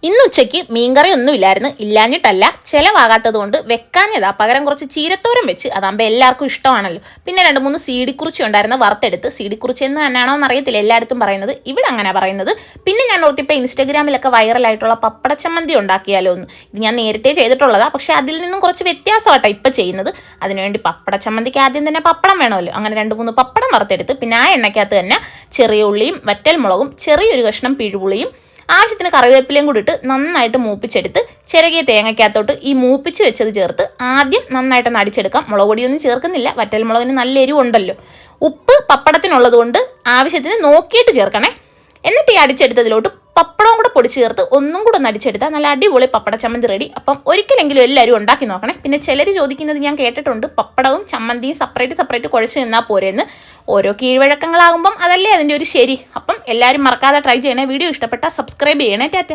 ഇന്ന് ഉച്ചയ്ക്ക് മീൻകറി ഒന്നുമില്ലായിരുന്നു. ഇല്ലാഞ്ഞിട്ടല്ല, ചിലവാകാത്തത് കൊണ്ട് വെക്കാഞ്ഞതാ. പകരം കുറച്ച് ചീരത്തോരൻ വെച്ച്, അതാകുമ്പോൾ എല്ലാവർക്കും ഇഷ്ടമാണല്ലോ. പിന്നെ 2-3 സീഡിക്കുറിച്ചി ഉണ്ടായിരുന്ന വറുത്തെടുത്ത്. സീഡിക്കുറിച്ചി എന്ന് തന്നെയാണോ എന്നറിയത്തില്ല, എല്ലായിടത്തും പറയുന്നത്. ഇവിടെ അങ്ങനെ പറയുന്നത്. പിന്നെ ഞാൻ ഓർത്തിപ്പോൾ ഇൻസ്റ്റാഗ്രാമിലൊക്കെ വൈറലായിട്ടുള്ള പപ്പടച്ചമ്മന്തി ഉണ്ടാക്കിയാലോ എന്ന്. ഇത് ഞാൻ നേരത്തെ ചെയ്തിട്ടുള്ളതാണ്, പക്ഷേ അതിൽ നിന്നും കുറച്ച് വ്യത്യാസമായിട്ടാണ് ഇപ്പം ചെയ്യുന്നത്. അതിനുവേണ്ടി പപ്പടച്ചമ്മന്തിക്ക് ആദ്യം തന്നെ പപ്പടം വേണമല്ലോ. അങ്ങനെ 2-3 പപ്പടം വറുത്തെടുത്ത്, പിന്നെ ആ എണ്ണയ്ക്കകത്ത് തന്നെ ചെറിയ ഉള്ളിയും വറ്റൽമുളകും ചെറിയൊരു കഷ്ണം പിഴുപുളിയും ആവശ്യത്തിന് കറിവേപ്പിലയും കൂടി ഇട്ട് നന്നായിട്ട് മൂപ്പിച്ചെടുത്ത് ചിരകിയ തേങ്ങയ്ക്കകത്തോട്ട് ഈ മൂപ്പിച്ച് വെച്ചത് ചേർത്ത് ആദ്യം നന്നായിട്ടൊന്ന് അടിച്ചെടുക്കാം. മുളക് പൊടിയൊന്നും ചേർക്കുന്നില്ല, വറ്റൽമുളകിന് നല്ല എരിവുണ്ടല്ലോ. ഉപ്പ് പപ്പടത്തിനുള്ളത് കൊണ്ട് ആവശ്യത്തിന് നോക്കിയിട്ട് ചേർക്കണേ. എന്നിട്ട് ഈ അടിച്ചെടുത്തതിലോട്ട് പപ്പടവും കൂടെ പൊടിച്ച് ചേർത്ത് ഒന്നും കൂടെ ഒന്ന് അടിച്ചെടുത്താൽ നല്ല അടിപൊളി പപ്പട ചമ്മന്തി റെഡി. അപ്പം ഒരിക്കലെങ്കിലും എല്ലാവരും ഉണ്ടാക്കി നോക്കണേ. പിന്നെ ചിലർ ചോദിക്കുന്നത് ഞാൻ കേട്ടിട്ടുണ്ട്, പപ്പടവും ചമ്മന്തിയും സെപ്പറേറ്റ് കുഴച്ച് നിന്നാൽ പോരെന്ന്. ഓരോ കീഴ്വഴക്കങ്ങളാകുമ്പം അതല്ലേ അതിൻ്റെ ഒരു ശരി. അപ്പം എല്ലാവരും മറക്കാതെ ട്രൈ ചെയ്യണേ. വീഡിയോ ഇഷ്ടപ്പെട്ടാൽ സബ്സ്ക്രൈബ് ചെയ്യണേ. ടാറ്റ.